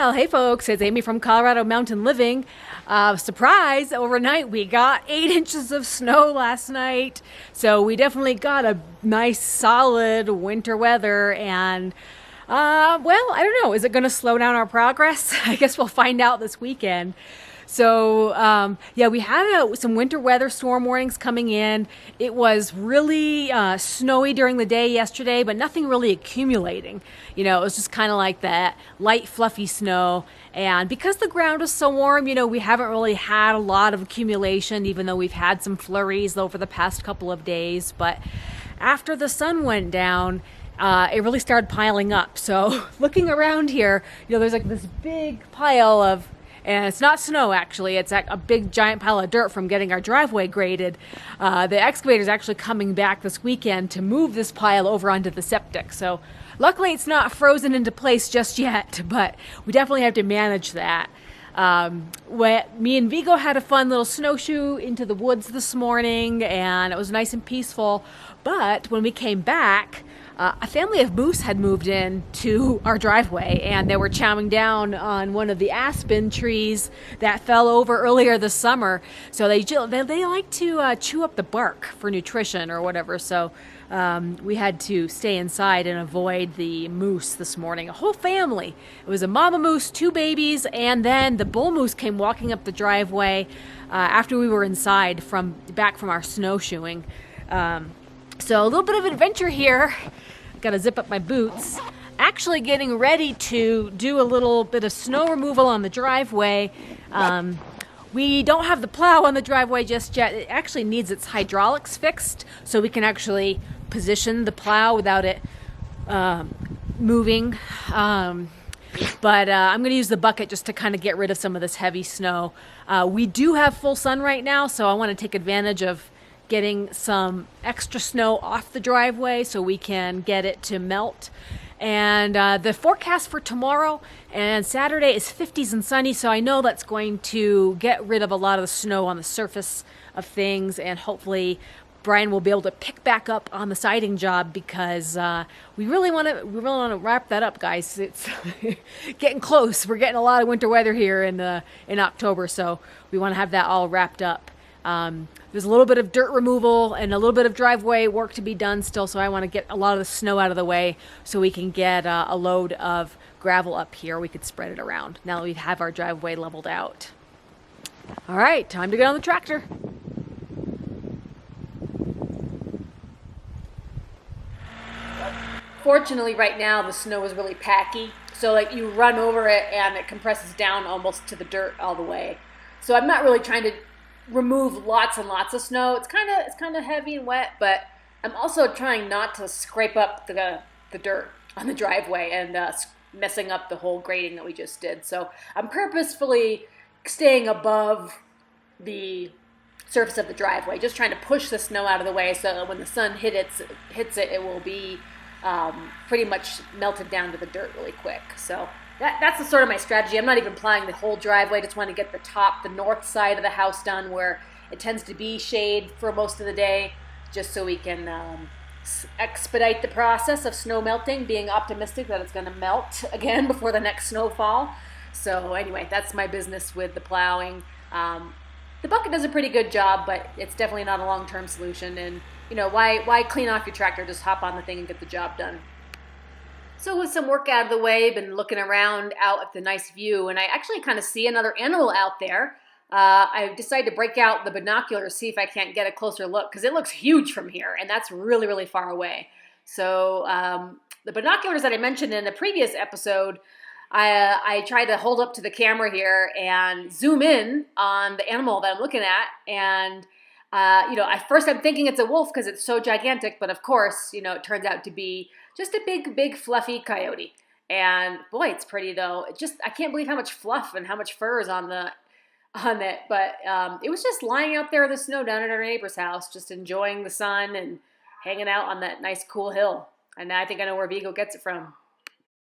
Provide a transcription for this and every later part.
Well, hey folks, it's Amy from Colorado Mountain Living. Surprise, overnight we got 8 inches of snow last night. So we definitely got a nice solid winter weather and well, I don't know. Is it going to slow down our progress? I guess we'll find out this weekend. So, yeah, we had some winter weather storm warnings coming in. It was really snowy during the day yesterday, but nothing really accumulating. It was just kind of like that light, fluffy snow. And because the ground was so warm, we haven't really had a lot of accumulation, even though we've had some flurries over the past couple of days. But after the sun went down, it really started piling up. So looking around here, there's like this big pile of, and it's not snow actually, it's like a big giant pile of dirt from getting our driveway graded. The excavator's actually coming back this weekend to move this pile over onto the septic. So luckily it's not frozen into place just yet, but we definitely have to manage that. Me and Vigo had a fun little snowshoe into the woods this morning, and it was nice and peaceful. But when we came back, a family of moose had moved in to our driveway, and they were chowing down on one of the aspen trees that fell over earlier this summer. So they like to chew up the bark for nutrition or whatever. So we had to stay inside and avoid the moose this morning. A whole family. It was a mama moose, 2 babies, and then the bull moose came walking up the driveway after we were inside back from our snowshoeing. So a little bit of adventure here. Got to zip up my boots. Actually getting ready to do a little bit of snow removal on the driveway. We don't have the plow on the driveway just yet. It actually needs its hydraulics fixed so we can actually position the plow without it moving. But I'm going to use the bucket just to kind of get rid of some of this heavy snow. We do have full sun right now, so I want to take advantage of getting some extra snow off the driveway so we can get it to melt. And the forecast for tomorrow and Saturday is 50s and sunny, so I know that's going to get rid of a lot of the snow on the surface of things, and hopefully Brian will be able to pick back up on the siding job because we really want to wrap that up, guys. It's getting close. We're getting a lot of winter weather here in October, so we want to have that all wrapped up. There's a little bit of dirt removal and a little bit of driveway work to be done still, so I want to get a lot of the snow out of the way so we can get a load of gravel up here. We could spread it around now that we have our driveway leveled out. All right, time to get on the tractor. Fortunately, right now the snow is really packy, so like you run over it and it compresses down almost to the dirt all the way. So I'm not really trying to remove lots and lots of snow. It's kind of heavy and wet, but I'm also trying not to scrape up the dirt on the driveway and messing up the whole grading that we just did. So I'm purposefully staying above the surface of the driveway, just trying to push the snow out of the way so that when the sun hits it, it will be pretty much melted down to the dirt really quick. So that's the sort of my strategy. I'm not even plowing the whole driveway. I just want to get the north side of the house done where it tends to be shade for most of the day, just so we can expedite the process of snow melting, being optimistic that it's going to melt again before the next snowfall. So anyway, that's my business with the plowing. The bucket does a pretty good job, but it's definitely not a long-term solution. And why clean off your tractor? Just hop on the thing and get the job done. So with some work out of the way, been looking around out at the nice view, and I actually kind of see another animal out there. I decided to break out the binoculars, see if I can't get a closer look, because it looks huge from here, and that's really, really far away. So the binoculars that I mentioned in a previous episode, I tried to hold up to the camera here and zoom in on the animal that I'm looking at, and at first I'm thinking it's a wolf because it's so gigantic, but of course, it turns out to be just a big fluffy coyote. And boy, it's pretty though. I can't believe how much fluff and how much fur is on it. But it was just lying out there in the snow down at our neighbor's house, just enjoying the sun and hanging out on that nice cool hill. And I think I know where Vigo gets it from.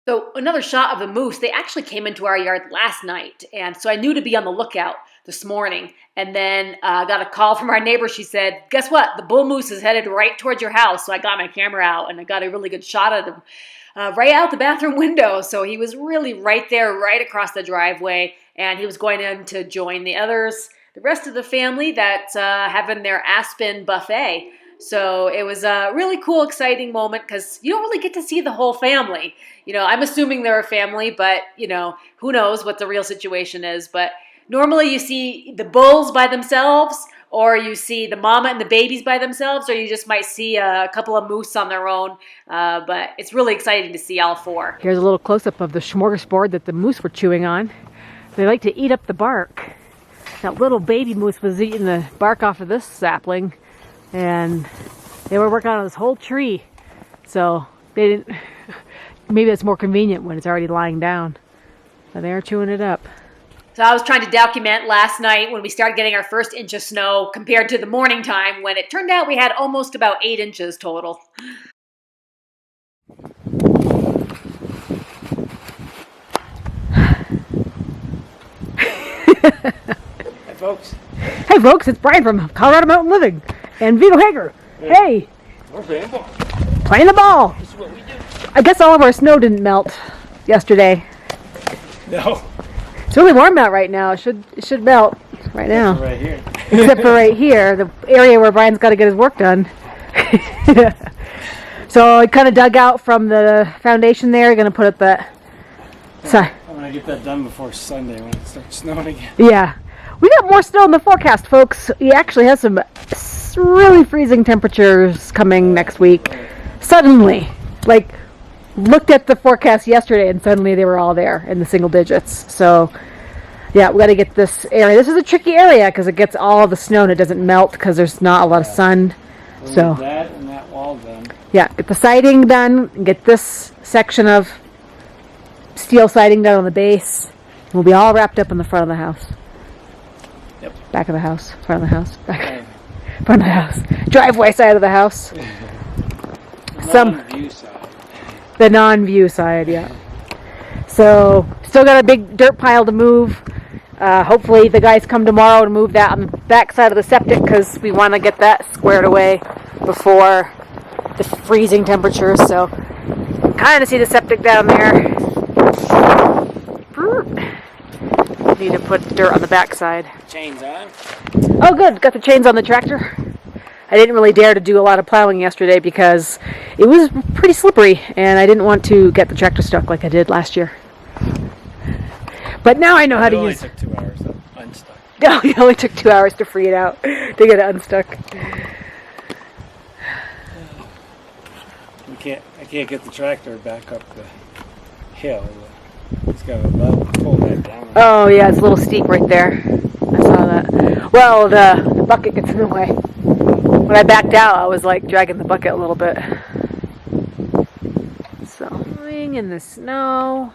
So another shot of the moose, they actually came into our yard last night. And so I knew to be on the lookout this morning. And then I got a call from our neighbor. She said, guess what? The bull moose is headed right towards your house. So I got my camera out and I got a really good shot of them. right out the bathroom window. So he was really right there, right across the driveway, and he was going in to join the rest of the family that's having their Aspen buffet. So it was a really cool, exciting moment because you don't really get to see the whole family. I'm assuming they're a family, but, who knows what the real situation is. But normally you see the bulls by themselves, or you see the mama and the babies by themselves, or you just might see a couple of moose on their own. But it's really exciting to see all four. Here's a little close-up of the smorgasbord that the moose were chewing on. They like to eat up the bark. That little baby moose was eating the bark off of this sapling, and they were working on this whole tree. So they didn't, maybe it's more convenient when it's already lying down. But they are chewing it up. So I was trying to document last night when we started getting our first inch of snow compared to the morning time when it turned out we had almost about 8 inches total. Hey folks. Hey folks, it's Brian from Colorado Mountain Living and Vito Hager. Yeah. Hey. We're playing ball. Playing the ball. This is what we do. I guess all of our snow didn't melt yesterday. No. It's really warm out right now. It should melt right now. Right here. Except for right here, the area where Brian's got to get his work done. So I kind of dug out from the foundation there. Going to put up that. Sorry. I'm gonna get that done before Sunday when it starts snowing again. Yeah. We got more snow in the forecast, folks. We actually have some really freezing temperatures coming next week. Suddenly. Looked at the forecast yesterday and suddenly they were all there in the single digits. So, yeah, we got to get this area. This is a tricky area because it gets all of the snow and it doesn't melt because there's not a lot of sun. So that and that wall done. Yeah, get the siding done and get this section of steel siding done on the base. We'll be all wrapped up in the front of the house. Yep. Back of the house, front of the house, front of the house, driveway side of the house. Non-view side. The non-view side, yeah. So, still got a big dirt pile to move. Hopefully the guys come tomorrow to move that on the back side of the septic because we want to get that squared away before the freezing temperatures. So, kind of see the septic down there. Need to put dirt on the back side. Chains on. Oh good, got the chains on the tractor. I didn't really dare to do a lot of plowing yesterday because it was pretty slippery and I didn't want to get the tractor stuck like I did last year. But now I know how to use it. It only took 2 hours to unstuck. No, it only took 2 hours to free it out, to get it unstuck. I can't get the tractor back up the hill. It's got to pull that down. Oh yeah, it's a little steep right there. I saw that. Well, the bucket gets in the way. When I backed out, I was like dragging the bucket a little bit. So, going in the snow,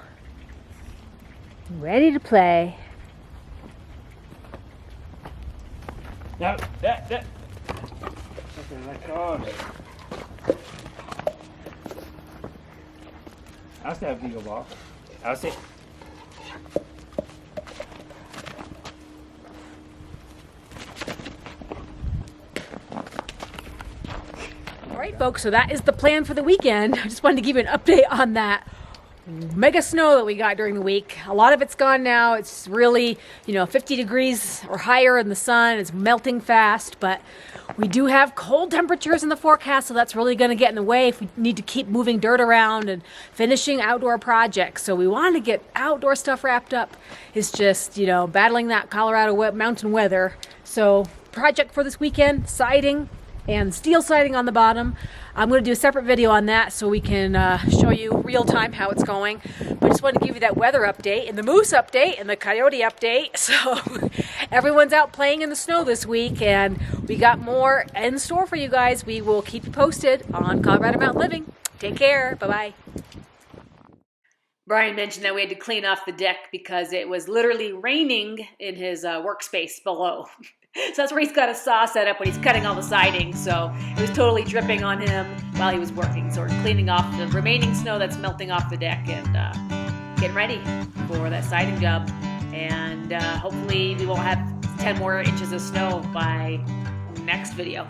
ready to play. No, that. Okay, let go of it. I'll still have Beagle Ball. I'll see. All right, folks, so that is the plan for the weekend. I just wanted to give you an update on that mega snow that we got during the week. A lot of it's gone now. It's really, 50 degrees or higher in the sun. It's melting fast, but we do have cold temperatures in the forecast, so that's really going to get in the way if we need to keep moving dirt around and finishing outdoor projects. So we want to get outdoor stuff wrapped up. It's just, battling that Colorado mountain weather. So project for this weekend, siding and steel siding on the bottom. I'm going to do a separate video on that so we can show you real time how it's going. But I just wanted to give you that weather update and the moose update and the coyote update. So everyone's out playing in the snow this week and we got more in store for you guys. We will keep you posted on Colorado Mountain Living. Take care. Bye-bye. Brian mentioned that we had to clean off the deck because it was literally raining in his workspace below. So that's where he's got a saw set up when he's cutting all the siding. So it was totally dripping on him while he was working. So we're cleaning off the remaining snow that's melting off the deck and getting ready for that siding job. And hopefully we won't have 10 more inches of snow by next video.